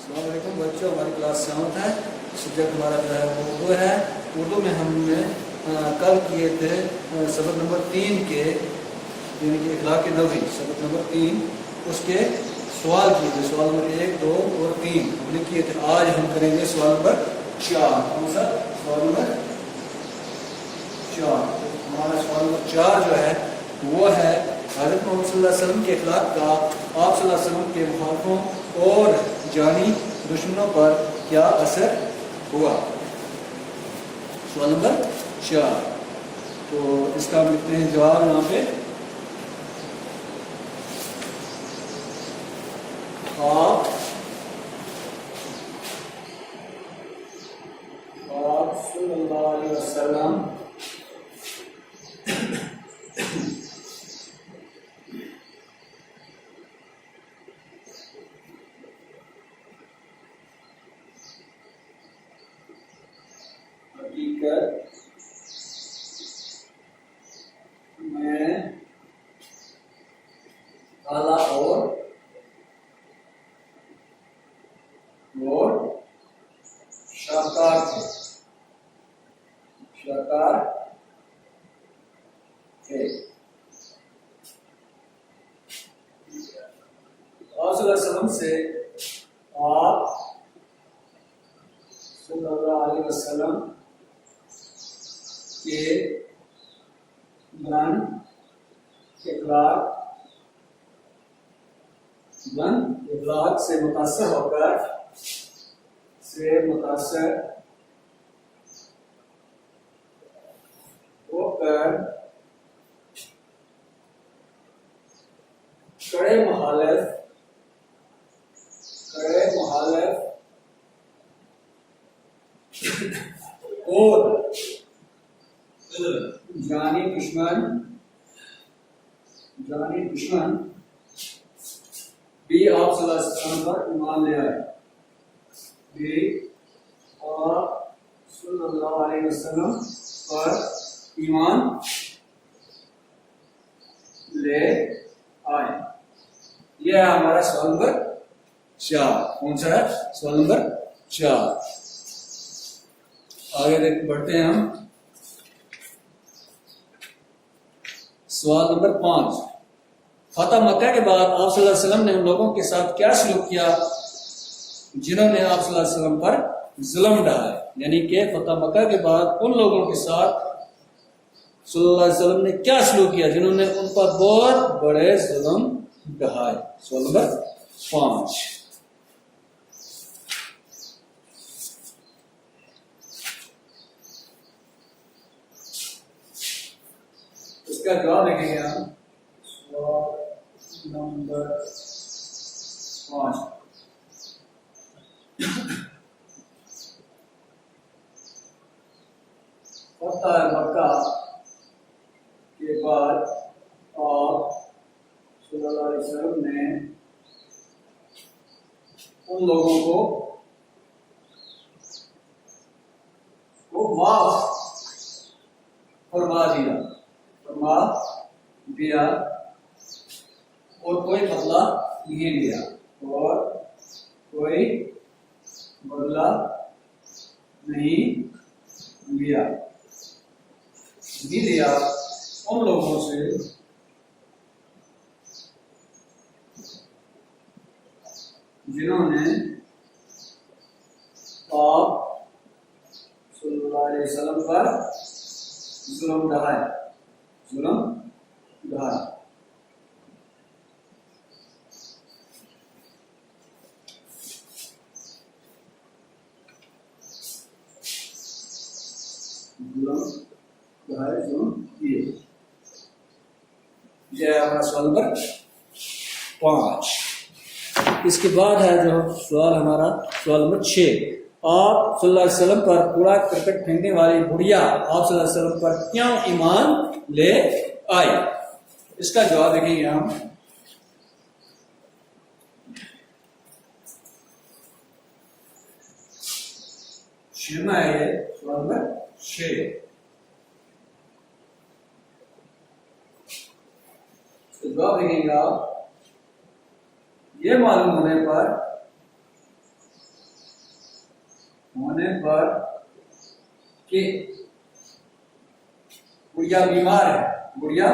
अस्सलाम वालेकुम बच्चों, हमारी क्लास 7 है। सब्जेक्ट हमारा जो है वो उर्दू है। उर्दू में हमने कल किए थे सबक नंबर 3 के, यानी कि इखलाक की नवी सबक नंबर 3, उसके सवाल किए थे। सवाल नंबर 1, 2 और 3 हमने किए थे। आज हम करेंगे सवाल नंबर 4। कौन सा सवाल नंबर 4? हमारा सवाल नंबर 4 जो है वो है हज़रत मोहम्मद सल्लल्लाहु अलैहि वसल्लम के अखलाक का आप सल्लल्लाहु अलैहि वसल्लम के मुखालिफों और जानी दुश्मनों पर क्या असर हुआ। सवाल नंबर 4। तो इसका हम लिखते हैं जवाब यहाँ पे। आप सल्लल्लाहु अलैहि वसल्लम हकीकत में काला और शाकार थे। शाकार थे। आप सल्लल्लाहु अलैहि वसल्लम से आप सल्लल्लाहु अलैहि वसल्लम के इखलाक से मुतासर होकर कड़े मुखालिफ और जानी दुश्मन भी आप सल्लल्लाहु अलैहि वसल्लम पर ईमान ले आए। आप सल्लल्लाहु अलैहि वसल्लम पर ईमान ले आए। यह है हमारा सवाल नंबर 4। कौन सा है? सवाल नंबर 4। आगे बढ़ते हैं हम। सवाल नंबर 5। फतह मक्का के बाद आप सल्लल्लाहु अलैहि वसल्लम ने उन लोगों के साथ क्या सलूक किया जिन्होंने आप सल्लल्लाहु अलैहि वसल्लम पर जुल्म ढाया। यानी कि फतह मक्का के बाद उन लोगों के साथ सल्लल्लाहु अलैहि वसल्लम ने क्या सलूक किया जिन्होंने उन पर बहुत बड़े जुल्म ढाए। सवाल नंबर 5। इसका जवाब लिखेंगे हम। सवाल नंबर 5। फतह मक्का के बाद आप सल्लल्लाहु अलैहि वसल्लम ने उन लोगों को माफ फरमा दिया और कोई बदला नहीं लिया उन लोगों से जिन्होंने आप सल्लल्लाहु अलैहि वसल्लम पर जुल्म ढाया। यह हमारा सवाल नंबर 5। इसके बाद है जो सवाल हमारा सवाल नंबर 6। आप सल्लल्लाहु अलैहि वसल्लम पर कूड़ा करकट फेंकने वाली बुढ़िया आप सल्लल्लाहु अलैहि वसल्लम पर क्यों ईमान ले आई। इसका जवाब देखेंगे हम। शेमा है ये सवाल नंबर 6। जवाब लिखेंगे आप। ये मालूम होने पर होने पर कि गुड़िया बीमार है, गुड़िया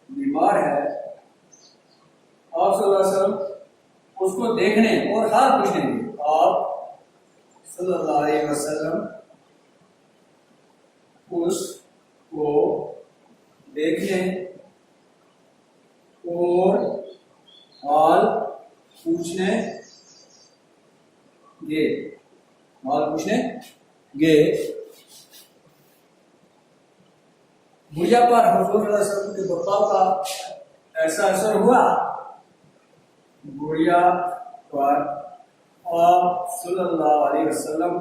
बीमार है, आप सल्लल्लाहु अलैहि वसल्लम उसको देखने और हाल पूछने के लिए आप सल्लल्लाहु अलैहि वसल्लम उसको देखने और हाल पूछने गे, हाल पूछने गे। गुड़िया पर हुजूर सल्लल्लाहु अलैहि वसल्लम के बर्ताव का ऐसा असर हुआ, गुड़िया पर आप सल्लल्लाहु अलैहि वसल्लम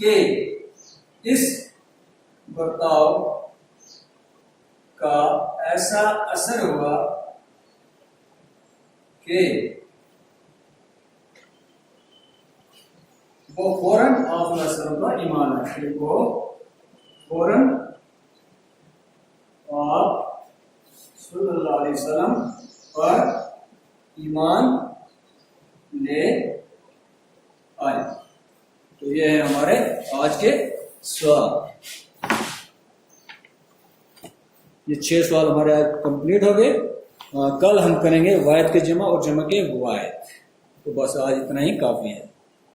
के इस बर्ताव का ऐसा असर हुआ कि वो फौरन आप वसल्लम पर ईमान रखे, वो फौरन आप सल्लल्लाहु अलैहि वसल्लम पर ईमान ले आए। तो ये है हमारे आज के सवाल। ये 6 सवाल हमारे आज कंप्लीट हो गए। कल हम करेंगे वायद के जमा और जमा के वायद। तो बस आज इतना ही काफी है।